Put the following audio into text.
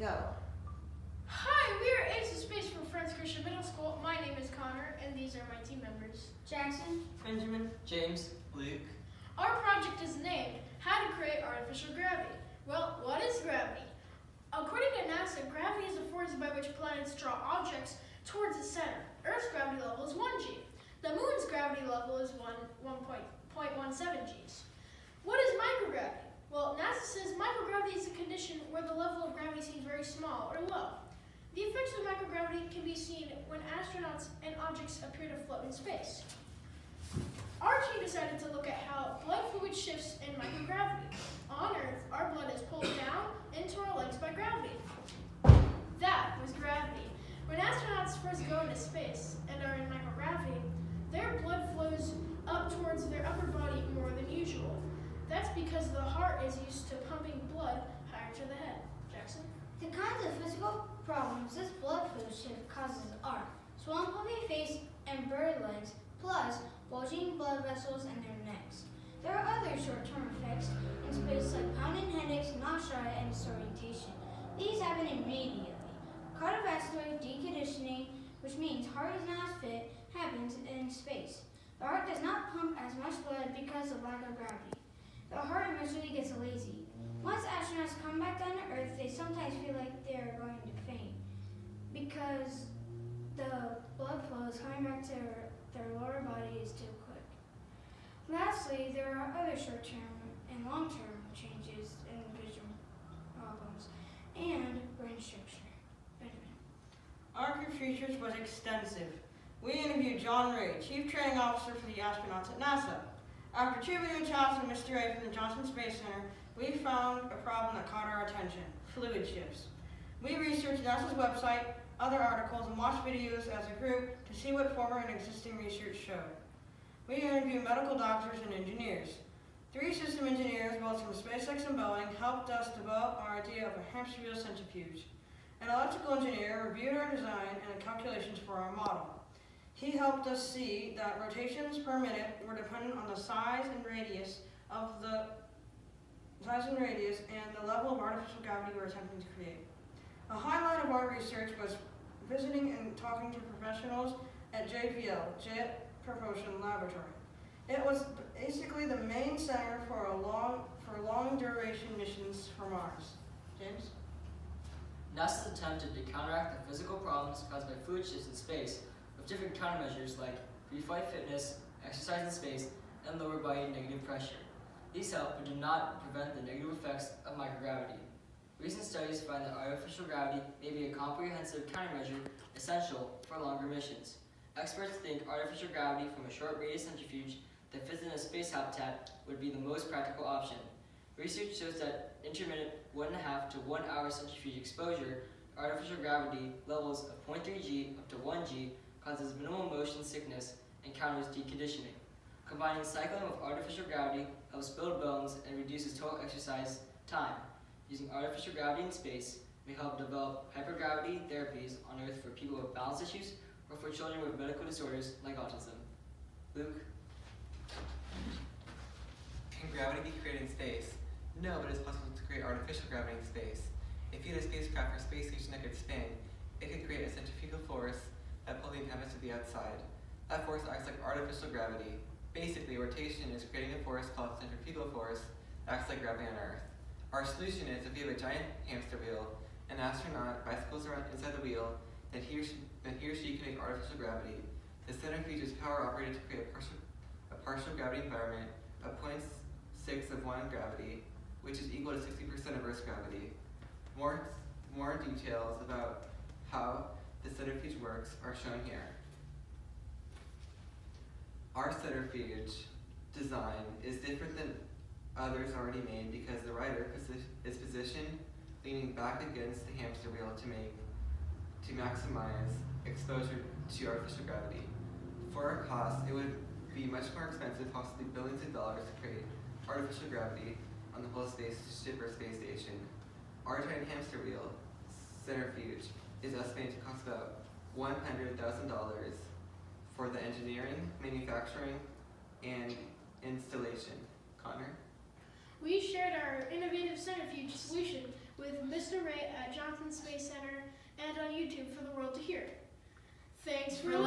go. Hi, we are Ace of Space from Friends Christian Middle School. My name is Connor, and these are my team members. Jackson, Benjamin, James, Luke. Our project is named How to Create Artificial Gravity. Well, what is gravity? According to NASA, gravity is a force by which planets draw objects towards the center. Earth's gravity level is 1 g. The moon's gravity level is 1.17 g's. What is microgravity? Well, NASA says microgravity is a condition where the level of gravity seems very small or low. The effects of microgravity can be seen when astronauts and objects appear to float in space. Our team decided to look at how blood fluid shifts in microgravity. On Earth, our blood is pulled down into our legs by gravity. That was gravity. When astronauts first go into space and are in microgravity, their blood flows up towards their upper body more than usual. That's because the heart is used to pumping blood higher to the head. Jackson? the kinds of physical problems this blood fluid shift causes are swollen puppy face and bird legs, plus bulging blood vessels in their necks. There are other short-term effects in space like pounding headaches, nausea, and disorientation. These happen immediately. Cardiovascular deconditioning, which means heart is not as fit, happens in space. The heart does not pump as much blood because of lack of gravity. The heart eventually gets lazy. Once astronauts come back down to Earth, they sometimes feel like they are going to faint because the blood flow is coming back to their lower body is too quick. Lastly, there are other short-term and long-term changes in vision problems and brain structure. Benjamin. Our group features was extensive. We interviewed John Ray, Chief Training Officer for the astronauts at NASA. After 2 video chats with Mr. Ray from the Johnson Space Center, we found a problem that caught our attention: fluid shifts. We researched NASA's website, other articles, and watched videos as a group to see what former and existing research showed. We interviewed medical doctors and engineers. 3 system engineers, both from SpaceX and Boeing, helped us develop our idea of a hamster wheel centrifuge. An electrical engineer reviewed our design and the calculations for our model. He helped us see that rotations per minute were dependent on the size and radius and the level of artificial gravity we were attempting to create. A highlight of our research was visiting and talking to professionals at JPL, Jet Propulsion Laboratory. It was basically the main center for long duration missions for Mars. James? NASA attempted to counteract the physical problems caused by fluid shifts in space with different countermeasures like pre-flight fitness, exercise in space, and lower body negative pressure. These help but do not prevent the negative effects of microgravity. Recent studies find that artificial gravity may be a comprehensive countermeasure essential for longer missions. Experts think artificial gravity from a short radius centrifuge that fits in a space habitat would be the most practical option. Research shows that intermittent 1.5 to 1 hour centrifuge exposure to artificial gravity levels of 0.3 g up to 1 g causes minimal motion sickness and counters deconditioning. Combining cycling with artificial gravity helps build bones and reduces total exercise time. Using artificial gravity in space may help develop hypergravity therapies on Earth for people with balance issues or for children with medical disorders like autism. Luke? Can gravity be created in space? No, but it's possible to create artificial gravity in space. If you had a spacecraft or space station that could spin, it could create a centrifugal force that pulls the inhabitants to the outside. That force acts like artificial gravity. Basically, rotation is creating a force called centrifugal force that acts like gravity on Earth. Our solution is if you have a giant hamster wheel, an astronaut bicycles around inside the wheel, then he or she can make artificial gravity. The centrifuge is power operated to create a partial gravity environment of 0.6 of 1 gravity, which is equal to 60% of Earth's gravity. More details about how the centrifuge works are shown here. Our centrifuge design is different than others already made because the rider is positioned leaning back against the hamster wheel to maximize exposure to artificial gravity. For our cost, it would be much more expensive, possibly billions of dollars, to create artificial gravity on the whole spaceship or space station. Our giant hamster wheel centrifuge is estimated to cost about $100,000 for the engineering, manufacturing, and installation. Connor? We shared our innovative centrifuge solution with Mr. Ray at Johnson Space Center and on YouTube for the world to hear. Thanks for